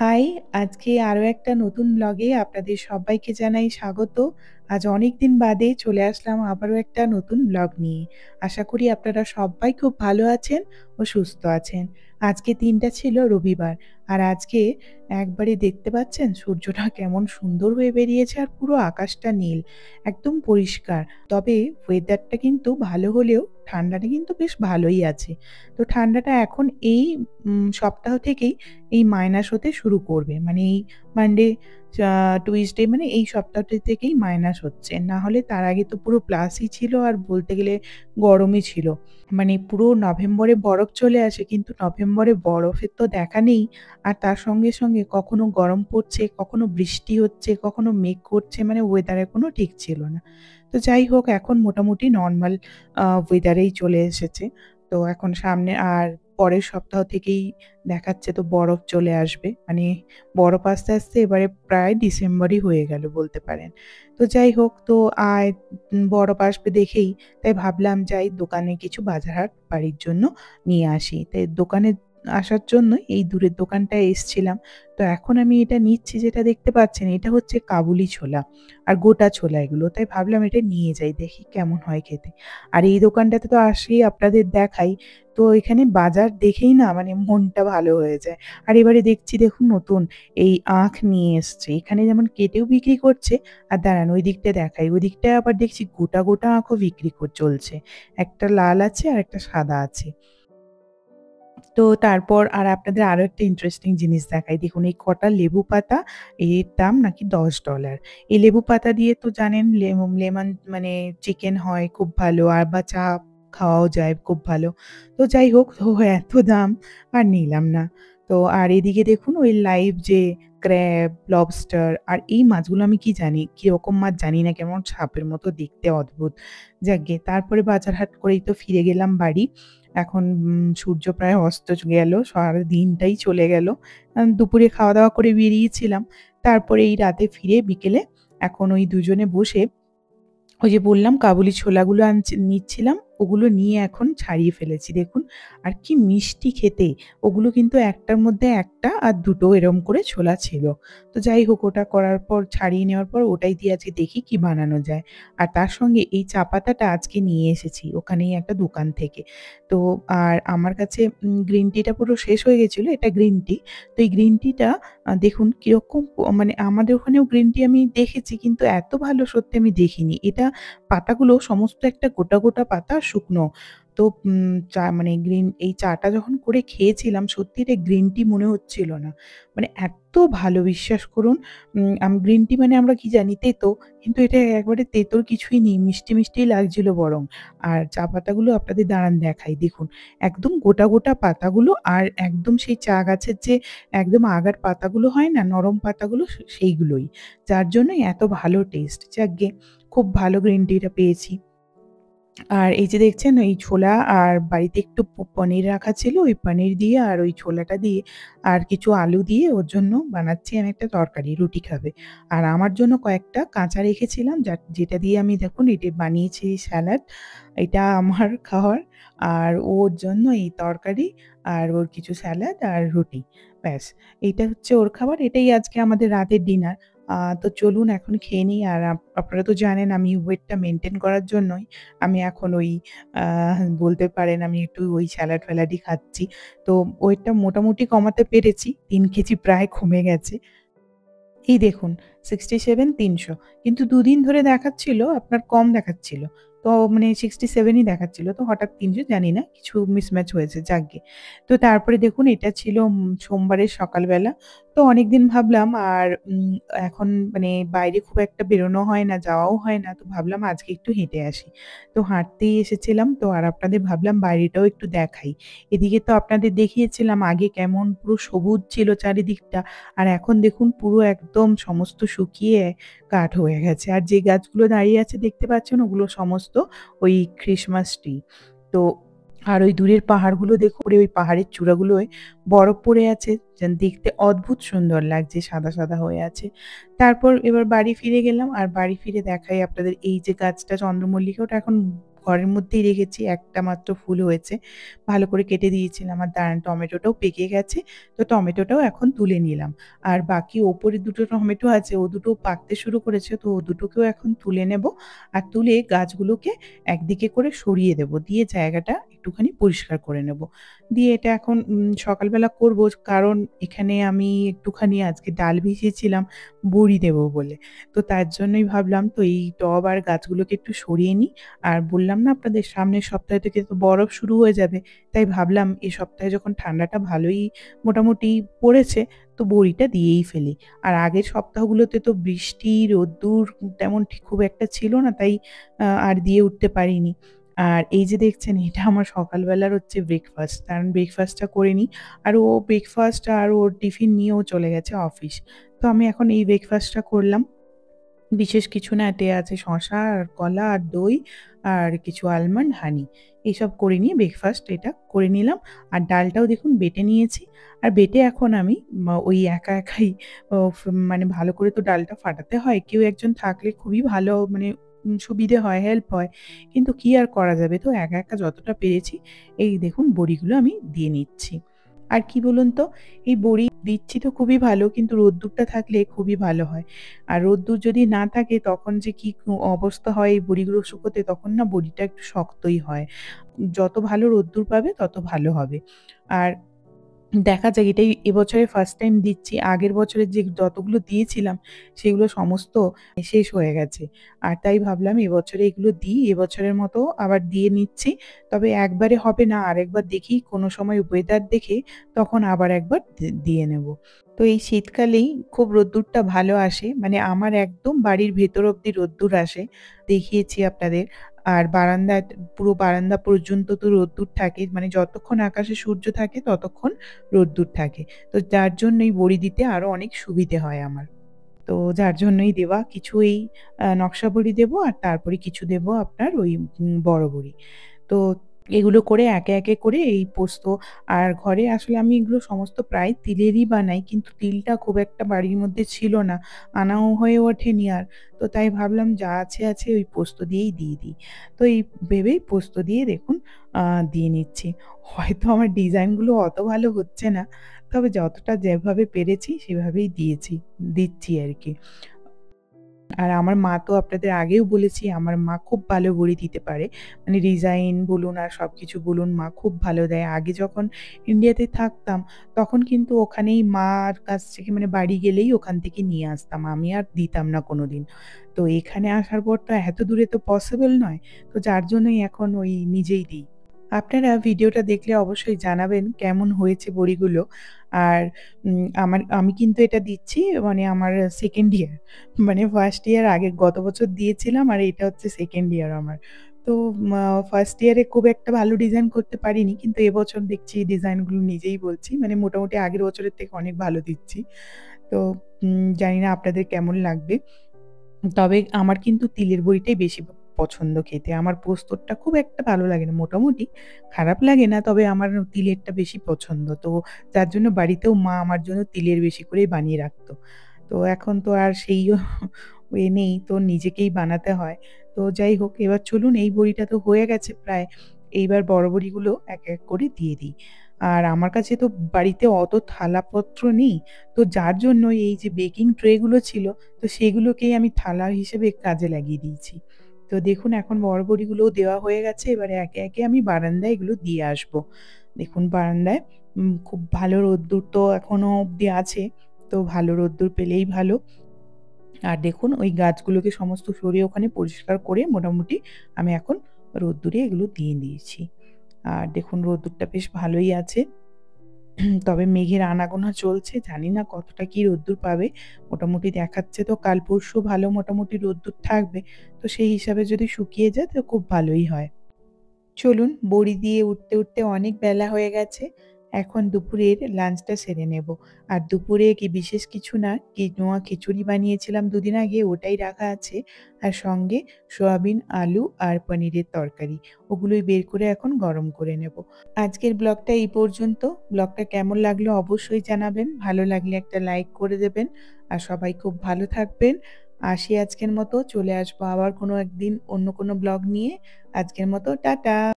High! আজকে আরো একটা নতুন ব্লগে আপনাদের সবাইকে জানাই স্বাগত। আজ অনেকদিন বাদে চলে আসলাম আবারও একটা নতুন ব্লগ নিয়ে। আশা করি আপনারা সবাই খুব ভালো আছেন ও সুস্থ আছেন। আজকে দিনটা ছিল রবিবার। আর আজকে একবারে দেখতে পাচ্ছেন সূর্যটা কেমন সুন্দর হয়ে বেরিয়েছে আর পুরো আকাশটা নীল। একদম পরিষ্কার। তবে ওয়েদারটা কিন্তু ভালো হলেও ঠান্ডাটা কিন্তু বেশ ভালোই আছে। তো ঠান্ডাটা এখন এই সপ্তাহ থেকেই এই মাইনাস হতে শুরু করবে। মানে এই মানডে, টুইসডে মানে এই সপ্তাহটা থেকেই মাইনাস হচ্ছে। না হলে তার আগে তো পুরো প্লাসই ছিল আর বলতে গেলে গরমই ছিল। মানে পুরো নভেম্বরে বরফ চলে আসে কিন্তু নভেম্বরে বরফের তো দেখা নেই। আর তার সঙ্গে, সঙ্গে কখনো গরম পড়ছে, কখনো বৃষ্টি হচ্ছে, কখনো মেঘ করছে মানে ওয়েদারের কোনো ঠিক ছিল না। তো যাই হোক এখন মোটামুটি নরমাল ওয়েদারেই চলে এসেছে। তো এখন সামনে আর পরের সপ্তাহ থেকেই দেখাচ্ছে তো বরফ চলে আসবে। মানে বরফ আসতে, আসতে এবারে প্রায় ডিসেম্বরই হয়ে গেল বলতে পারেন। তো যাই হোক তো বরফ আসবে দেখেই তাই ভাবলাম যাই দোকানে কিছু বাজার হাট বাড়ির জন্য নিয়ে আসি। তাই দোকানে আসার জন্য এই দূরের দোকানটায় এসছিলাম। তো এখন আমি এটা নিচ্ছি যেটা দেখতে পাচ্ছেন এটা হচ্ছে কাবুলি ছোলা আর গোটা ছোলা এগুলো। তাই ভাবলাম এটা নিয়ে যাই দেখি কেমন হয় খেতে। আর এই দোকানটাতে তো আসলেই আপনাদের দেখাই। তো এখানে বাজার দেখেই না মানে মনটা ভালো হয়ে যায়। আর এবারে দেখছি দেখুন নতুন এই আখ নিয়ে এসছে। এখানে যেমন কেটেও বিক্রি করছে আর দাঁড়ান ওই দিকটা দেখাই। ওই দিকটায় আবার দেখছি গোটা, গোটা আখও বিক্রি চলছে। একটা লাল আছে আর একটা সাদা আছে। তো তারপর আর আপনাদের আরো একটা ইন্টারেস্টিং জিনিস দেখাই। দেখুন এই কটা লেবু পাতা এর দাম নাকি $10। এই লেবু পাতা দিয়ে তো জানেন লেমন মানে চিকেন হয় খুব ভালো আর বা চা খাওয়াও যায় খুব ভালো। তো যাই হোক তো এত দাম আর নিলাম না। তো আর এদিকে দেখুন ওই লাইভ যে ক্র্যাব, লবস্টার আর এই মাছগুলো আমি কি জানি, কিরকম মাছ জানি না কেমন সাপের মতো দেখতে অদ্ভুত। যাকগে তারপরে বাজার হাট করেই তো ফিরে গেলাম বাড়ি। এখন সূর্য প্রায় অস্ত গেল। সারাদিনটাই চলে গেল। দুপুরে খাওয়া-দাওয়া করে বেরিয়েছিলাম। তারপরে এই রাতে ফিরে বিকেলে এখন ওই দুজনে বসে ওই যে বললাম কাবুলি ছোলাগুলো নিচ্ছিলাম, ওগুলো নিয়ে এখন ছাড়িয়ে ফেলেছি দেখুন। আর কি মিষ্টি খেতে! ওগুলো কিন্তু একটার মধ্যে একটা আর দুটো এরম করে ছোলা ছিল। তো যাই হোক ওটা করার পর ছাড়িয়ে নেওয়ার পর ওটাই দিয়ে আজকে দেখি কি বানানো যায়। আর তার সঙ্গে এই চা পাতাটা আজকে নিয়ে এসেছি ওখানেই একটা দোকান থেকে। তো আর আমার কাছে গ্রিন টিটা পুরো শেষ হয়ে গেছিল। এটা গ্রিন টি। তো এই গ্রিন টিটা দেখুন কিরকম মানে আমাদের ওখানেও গ্রিন টি আমি দেখেছি কিন্তু এত ভালো সত্যি আমি দেখিনি। এটা পাতাগুলো সমস্ত একটা গোটা, গোটা পাতা শুকনো। তো চা মানে এই চাটা যখন করে খেয়েছিলাম সত্যি এটা গ্রিন টি মনে হচ্ছিল না। মানে এত ভালো বিশ্বাস করুন। গ্রিন টি মানে আমরা কি জানি তেতো, কিন্তু এটা একবারে তেতোর কিছুই নেই। মিষ্টি, মিষ্টিই লাগছিল বরং। আর চা পাতাগুলো আপনাদের দাঁড়ান দেখাই দেখুন। একদম গোটা, গোটা পাতাগুলো আর একদম সেই চা গাছের যে একদম আগার পাতাগুলো হয় না নরম পাতাগুলো সেইগুলোই। যার জন্যই এত ভালো টেস্ট। যাকগে খুব ভালো গ্রিন টিটা পেয়েছি। আর এই যে দেখছেন এই ছোলা আর বাড়িতে একটু পনির রাখা ছিল, ওই পনির দিয়ে আর ওই ছোলাটা দিয়ে আর কিছু আলু দিয়ে ওর জন্য বানাচ্ছি আমি একটা তরকারি, রুটি খাবে। আর আমার জন্য কয়েকটা কাঁচা রেখেছিলাম যেটা দিয়ে আমি দেখুন এটা বানিয়েছি স্যালাড। এটা আমার খাওয়ার আর ওর জন্য এই তরকারি আর ওর কিছু স্যালাড আর রুটি। ব্যাস এইটা হচ্ছে ওর খাবার। এটাই আজকে আমাদের রাতের ডিনার। তো চলুন এখন খেয়ে নিই। আর আপনারা তো জানেন আমি ওয়েটটা মেইনটেইন করার জন্যই আমি এখন ওই আ বলতে পারেন আমি একটু ওই স্যালাড-ফ্যালাডই খাচ্ছি। তো ওয়েটটা মোটামুটি কমাতে পেরেছি। ৩ কেজি প্রায় কমে গেছে। এই দেখুন 67 ৩০০ কিন্তু ২ দিন ধরে দেখাচ্ছিল আপনার কম দেখাচ্ছিল। তো মানে 67 ই দেখাচ্ছিল। তো হঠাৎ ৩০০ জানি না কিছু মিসম্যাচ হয়েছে যাকগে। তো তারপরে দেখুন এটা ছিল সোমবারের সকালবেলা। তো অনেকদিন ভাবলাম আর এখন মানে বাইরে খুব একটা বেরোনো হয় না, যাওয়াও হয় না। তো ভাবলাম আজকে একটু হেঁটে আসি। তো হাঁটতেই এসেছিলাম তো আর আপনাদের ভাবলাম বাইরেটাও একটু দেখাই। এদিকে তো আপনাদের দেখিয়েছিলাম আগে কেমন পুরো সবুজ ছিল চারিদিকটা। আর এখন দেখুন পুরো একদম সমস্ত শুকিয়ে কাঠ হয়ে গেছে। আর যে গাছগুলো দাঁড়িয়ে আছে দেখতে পাচ্ছেন ওগুলো সমস্ত ওই ক্রিসমাস ট্রি। তো আর ওই দূরের পাহাড়গুলো দেখুন ওই পাহাড়ের চূড়াগুলোয় বরফ পড়ে আছে। যেন দেখতে অদ্ভুত সুন্দর লাগছে সাদা, সাদা হয়ে আছে। তারপর এবার বাড়ি ফিরে গেলাম আর বাড়ি ফিরে দেখাই আপনাদের এই যে গাছটা চন্দ্রমল্লিকা ওটা এখন ঘরের মধ্যেই রেখেছি, একটা মাত্র ফুল হয়েছে। ভালো করে কেটে দিয়েছিলাম আর টমেটোটাও পেকে গেছে। তো টমেটোটাও এখন তুলে নিলাম। আর বাকি ওপরে দুটো টমেটো আছে, ও দুটো পাকতে শুরু করেছে, তো ও দুটোকেও এখন তুলে নেব। আর তুলে গাছগুলোকে একদিকে করে সরিয়ে দেব। দিয়ে জায়গাটা একটুখানি পরিষ্কার করে নেব। দিয়ে এটা এখন সকালবেলা করব, কারণ এখানে আমি একটুখানি আজকে ডাল ভিজিয়েছিলাম বড়ি দেবো বলে। তো তার জন্যই ভাবলাম, তো এই টব আর গাছগুলোকে একটু সরিয়ে নিই। আর বললাম না আপনাদের, সামনের সপ্তাহ থেকে তো বরফ শুরু হয়ে যাবে। তাই ভাবলাম এ সপ্তাহে যখন ঠান্ডাটা ভালোই মোটামুটি পড়েছে, তো বড়িটা দিয়েই ফেলি। আর আগের সপ্তাহগুলোতে তো বৃষ্টি, রোদ্দুর তেমন খুব একটা ছিল না, তাই আর দিয়ে উঠতে পারিনি। আর এই যে দেখছেন, এটা আমার সকালবেলার হচ্ছে ব্রেকফাস্ট। কারণ ব্রেকফাস্টটা করে নিই। আর ও ব্রেকফাস্ট আর ওর টিফিন নিয়েও চলে গেছে অফিস। তো আমি এখন এই ব্রেকফাস্টটা করলাম। বিশেষ কিছু না, এতে আছে শসা আর কলা আর দই আর কিছু আলমন্ড, হানি এইসব করে নিয়ে ব্রেকফাস্ট এটা করে নিলাম। আর ডালটাও দেখুন বেটে নিয়েছি। আর বেটে এখন আমি ওই একা একাই মানে ভালো করে তো ডালটা ফাটাতে হয়। কেউ একজন থাকলে খুবই ভালো, মানে সুবিধে হয়, হেল্প হয়। কিন্তু কি আর করা যাবে? তো একা একা যতটা পেরেছি, এই দেখুন বড়িগুলো আমি দিয়ে নিচ্ছি। আর কি বলুন তো, এই বড়ি দিচ্ছি তো খুবই ভালো, কিন্তু রোদ্দুরটা থাকলে খুবই ভালো হয়। আর রোদ্দুর যদি না থাকে তখন যে কি অবস্থা হয় এই বড়িগুলো শুকোতে, তখন না বড়িটা একটু শক্তই হয়। যত ভালো রোদ্দুর পাবে তত ভালো হবে। আর দেখা যাক, এটাই এবছরে ফার্স্ট টাইম দিচ্ছি। আগের বছরে যে যতগুলো দিয়েছিলাম সেগুলো সমস্ত শেষ হয়ে গেছে। আর তাই ভাবলাম এবছরে এগুলো দিই, এবছরের মতো আবার দিয়ে নিচ্ছি। তবে একবারে হবে না, আরেকবার দেখি কোনো সময় ওয়েদার দেখে তখন আবার একবার দিয়ে নেব। তো এই শীতকালেই খুব রোদ্দুরটা ভালো আসে। মানে আমার একদম বাড়ির ভেতর অব্দি রোদ্দুর আসে। দেখিয়েছি আপনাদের। আর বারান্দায়, পুরো বারান্দা পর্যন্ত তো রোদ্দুর থাকে। মানে যতক্ষণ আকাশে সূর্য থাকে ততক্ষণ রোদ্দুর থাকে। তো যার জন্যই বড়ি দিতে আরো অনেক সুবিধে হয় আমার। তো যার জন্যই দেওয়া। কিছু এই নকশা বড়ি দেবো আর তারপরে কিছু দেবো আপনার ওই বড় বড়ি। তো এগুলো করে একে, একে করে এই পোস্ত। আর ঘরে আসলে আমি এগুলো সমস্ত প্রায় তিলেরই বানাই। কিন্তু তিলটা খুব একটা বাড়ির মধ্যে ছিল না। আনাও হয়ে ওঠেনি আর। তো তাই ভাবলাম যা আছে, আছে ওই পোস্ত দিয়েই দিয়ে দিই। তো এই ভেবেই পোস্ত দিয়ে দেখুন আ দিয়ে নিচ্ছি। হয়তো আমার ডিজাইনগুলো অত ভালো হচ্ছে না। তবে যতটা যেভাবে পেরেছি সেভাবেই দিচ্ছি আরকি। আর আমার মা তো আপনাদের আগেও বলেছি, আমার মা খুব ভালো বড়ি দিতে পারে। মানে ডিজাইন বলুন আর সবকিছু বলুন, মা খুব ভালো দেয়। আগে যখন ইন্ডিয়াতে থাকতাম, তখন কিন্তু ওখানেই মার কাছ থেকে, মানে বাড়ি গেলেই ওখান থেকে নিয়ে আসতাম। আমি আর দিতাম না কোনোদিন। তো এখানে আসার পর তো এত দূরে তো পসিবল নয়। তো যার জন্যই এখন ওই নিজেই দিই। আপনারা ভিডিওটা দেখলে অবশ্যই জানাবেন কেমন হয়েছে বড়িগুলো। আর আমি কিন্তু এটা দিচ্ছি, মানে আমার 2nd ইয়ার। মানে 1st ইয়ার আগে গত বছর দিয়েছিলাম আর এটা হচ্ছে 2nd ইয়ার আমার। তো 1st ইয়ারে খুব একটা ভালো ডিজাইন করতে পারিনি। কিন্তু এবছর দেখছি ডিজাইনগুলো নিজেই বলছি। মানে মোটামুটি আগের বছরের থেকে অনেক ভালো দিচ্ছি। তো জানি না আপনাদের কেমন লাগবে। তবে আমার কিন্তু তিলের বড়িটাই বেশি পছন্দ খেতে। আমার পোস্তরটা খুব একটা ভালো লাগে না। মোটামুটি খারাপ লাগে না, তবে আমার তিলেরটা বেশি পছন্দ। তো যার জন্য বাড়িতেও মা আমার জন্য তিলের বেশি করেই বানিয়ে রাখতো। তো এখন তো আর সেই নেই, তো নিজেকেই বানাতে হয়। তো যাই হোক, এবার চলুন, এই বড়িটা তো হয়ে গেছে প্রায়। এইবার বড় বড়িগুলো এক, এক করে দিয়ে দিই। আর আমার কাছে তো বাড়িতে অত থালাপত্র নেই। তো যার জন্য এই যে বেকিং ট্রে গুলো ছিল, তো সেগুলোকেই আমি থালা হিসেবে কাজে লাগিয়ে দিয়েছি। তো দেখুন এখন বড়বড়িগুলোও দেওয়া হয়ে গেছে। এবারে একে, একে আমি বারান্দায় এগুলো দিয়ে আসবো। দেখুন বারান্দায় খুব ভালো রোদ্দুর তো এখনো অব্দি আছে। তো ভালো রোদ্দুর পেলেই ভালো। আর দেখুন ওই গাছগুলোকে সমস্ত সরিয়ে ওখানে পরিষ্কার করে মোটামুটি আমি এখন রোদ্দুরে এগুলো দিয়ে দিয়েছি। আর দেখুন রোদ্দুরটা বেশ ভালোই আছে। তবে মেঘের আনাগোনা চলছে। জানি না কতটা কি রোদ্দুর পাবে। মোটামুটি দেখাচ্ছে তো কাল পরশু ভালো মোটামুটি রোদ্দুর থাকবে। তো সেই হিসাবে যদি শুকিয়ে যায় তো খুব ভালোই হয়। চলুন, বড়ি দিয়ে উঠতে, উঠতে অনেক বেলা হয়ে গেছে। এখন দুপুরের লাঞ্চটা সেরে নেব। আর দুপুরে কি বিশেষ কিছু না, কিনোয়া খিচুড়ি বানিয়েছিলাম দুদিন আগে, ওটাই রাখা আছে। আর সঙ্গে সয়াবিন, আলু আর পনিরের তরকারি। ওগুলোই বের করে এখন গরম করে নেব। আজকের ব্লগটা এই পর্যন্ত। ব্লগটা কেমন লাগলো অবশ্যই জানাবেন। ভালো লাগলে একটা লাইক করে দেবেন। আর সবাই খুব ভালো থাকবেন। আসি আজকের মতো। চলে আসবো আবার কোনো একদিন অন্য কোনো ব্লগ নিয়ে। আজকের মতো টাটা।